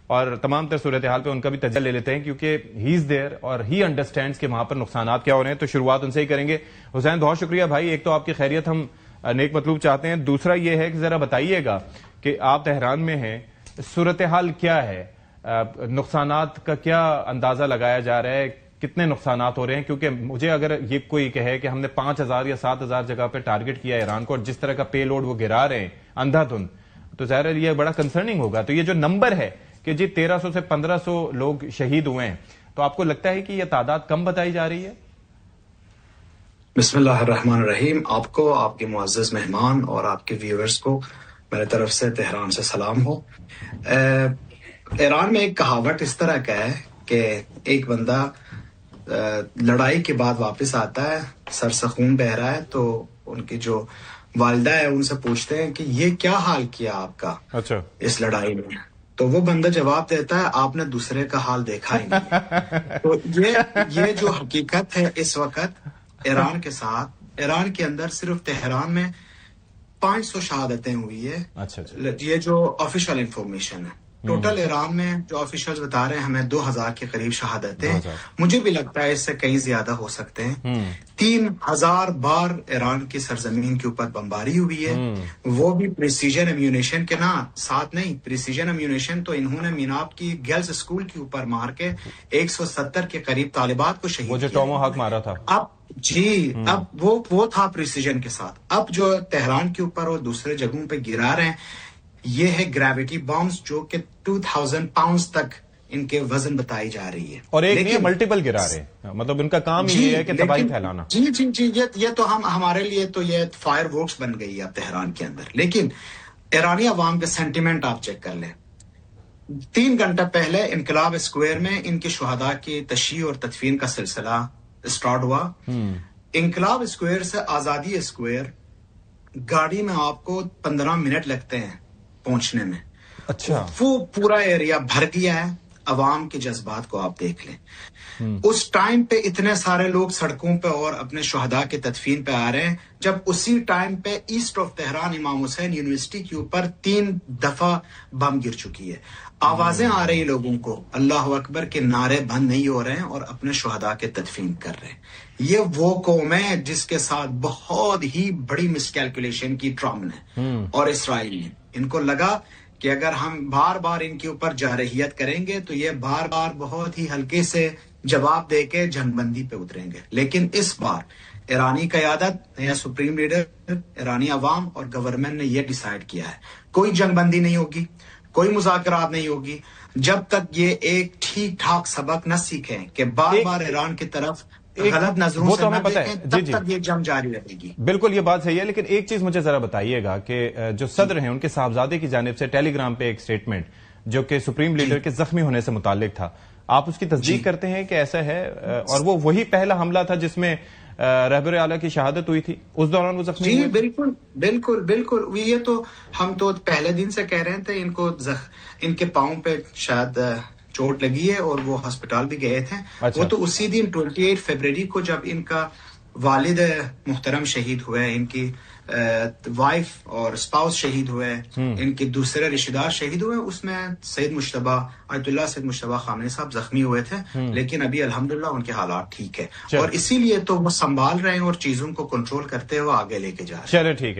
اور تمام تر صورتحال پہ ان کا بھی تجزیہ لے لیتے ہیں کیونکہ ہی از دیئر اور ہی انڈرسٹینڈز کہ وہاں پر نقصانات کیا ہو رہے ہیں. تو شروعات ان سے ہی کریں گے. حسین بہت شکریہ بھائی. ایک تو آپ کی خیریت ہم نیک مطلوب چاہتے ہیں, دوسرا یہ ہے کہ ذرا بتائیے گا کہ آپ تہران میں ہیں, صورتحال کیا ہے, نقصانات کا کیا اندازہ لگایا جا رہا ہے, کتنے نقصانات ہو رہے ہیں؟ کیونکہ مجھے اگر یہ کوئی کہے کہ ہم نے 5,000 یا 7,000 جگہ پہ ٹارگٹ کیا ایران کو اور جس طرح کا پے لوڈ وہ گرا رہے ہیں اندھا دھند, تو ظاہر ہے یہ بڑا کنسرننگ ہوگا. تو یہ جو نمبر ہے کہ جی 1,300 سے 1,500 لوگ شہید ہوئے ہیں, تو آپ کو لگتا ہے کہ یہ تعداد کم بتائی جا رہی ہے؟ بسم اللہ الرحمن الرحیم. آپ کو, آپ کے معزز مہمان اور آپ کے ویورز کو میرے طرف سے تہران سے سلام ہو. ایران میں ایک کہاوت اس طرح کا ہے کہ ایک بندہ لڑائی کے بعد واپس آتا ہے, سر سے خون بہ رہا ہے, تو ان کی جو والدہ ہے ان سے پوچھتے ہیں کہ یہ کیا حال کیا آپ کا اچھا اس لڑائی میں, تو وہ بندہ جواب دیتا ہے آپ نے دوسرے کا حال دیکھا ہی نہیں. تو یہ جو حقیقت ہے اس وقت ایران کے ساتھ, ایران کے اندر صرف تہران میں 500 شہادتیں ہوئی ہے. اچھا یہ جو آفیشیل انفارمیشن ہے. ٹوٹل ایران میں جو آفیشیل بتا رہے ہیں ہمیں 2,000 کے قریب شہادتیں. مجھے بھی لگتا ہے اس سے کئی زیادہ ہو سکتے ہیں. 3,000 بار ایران کی سرزمین کے اوپر بمباری ہوئی ہے, وہ بھی پریسیجن امیونیشن کے ساتھ نہیں. پریسیجن امیونیشن تو انہوں نے میناپ کی گرلز اسکول کے اوپر مار کے 170 کے قریب طالبات کو شہید کیا. وہ جو ٹومو ہاک مارا تھا. اب وہ تھا پریسیجن کے ساتھ. اب جو تہران کے اوپر اور دوسرے جگہوں پہ گرا رہے ہیں یہ ہے گریویٹی بامز جو کہ 2,000 پاؤنڈز تک ان کے وزن بتائی جا رہی ہے. اور ایک نہیں ملٹیپل گرا رہے ہیں, مطلب ان کا کام یہ ہے کہ تباہی پھیلانا. جی یہ تو ہمارے لیے تو یہ فائر ورکس بن گئی ہے اب تہران کے اندر. لیکن ایرانی عوام کے سینٹیمنٹ آپ چیک کر لیں. 3 گھنٹہ پہلے انقلاب اسکوائر میں ان کے شہداء کی تشییع اور تدفین کا سلسلہ اسٹارٹ ہوا. انقلاب اسکوائر سے آزادی اسکوائر گاڑی میں آپ کو 15 منٹ لگتے ہیں پہنچنے میں. اچھا, وہ پورا ایریا بھر گیا ہے. عوام کے جذبات کو آپ دیکھ لیں. اس ٹائم پہ اتنے سارے لوگ سڑکوں پہ اور اپنے شہداء کے تدفین پہ آ رہے ہیں, جب اسی ٹائم پہ ایسٹ آف تہران امام حسین یونیورسٹی کے اوپر 3 دفعہ بم گر چکی ہے. آوازیں آ رہی لوگوں کو, اللہ اکبر کے نعرے بند نہیں ہو رہے ہیں اور اپنے شہداء کے تدفین کر رہے ہیں. یہ وہ قوم ہے جس کے ساتھ بہت ہی بڑی مس کیلکولیشن کی ٹرمپ نے اور اسرائیل نے. ان کو لگا کہ اگر ہم بار بار ان کے اوپر جارحیت کریں گے تو یہ بار بار بہت ہی ہلکے سے جواب دے کے جنگ بندی پہ اتریں گے. لیکن اس بار ایرانی قیادت, نیا سپریم لیڈر, ایرانی عوام اور گورنمنٹ نے یہ ڈیسائیڈ کیا ہے کوئی جنگ بندی نہیں ہوگی, کوئی مذاکرات نہیں ہوگی جب تک یہ ایک ٹھیک ٹھاک سبق نہ سیکھیں کہ بار بار ایران کی طرف غلط نظروں سے نہ دیکھیں, تب تک یہ جنگ جاری رہے گی. بالکل یہ بات صحیح ہے. لیکن ایک چیز مجھے ذرا بتائیے گا کہ جو صدر ہیں ان کے صاحبزادے کی جانب سے ٹیلی گرام پہ ایک سٹیٹمنٹ جو کہ سپریم لیڈر کے زخمی ہونے سے متعلق تھا, آپ اس کی تصدیق کرتے ہیں کہ ایسا ہے؟ اور وہ وہی پہلا حملہ تھا جس میں رہبر اعلیٰ کی شہادت ہوئی تھی, اس دوران وہ زخمی ہوئے؟ بالکل. یہ تو ہم تو پہلے دن سے کہہ رہے تھے ان کے پاؤں پہ شاید چوٹ لگی ہے اور وہ ہسپتال بھی گئے تھے. وہ تو اسی دن 28 فروری کو جب ان کا والد محترم شہید ہوئے, ان کی وائف اور اسپاؤس شہید ہوئے, ان کے دوسرے رشتہ دار شہید ہوئے, اس میں آیت اللہ سید مجتبیٰ خامنہئی صاحب زخمی ہوئے تھے. لیکن ابھی الحمدللہ ان کے حالات ٹھیک ہے اور اسی لیے تو وہ سنبھال رہے ہیں اور چیزوں کو کنٹرول کرتے ہوئے آگے لے کے جا رہے ہیں. چلے ٹھیک ہے.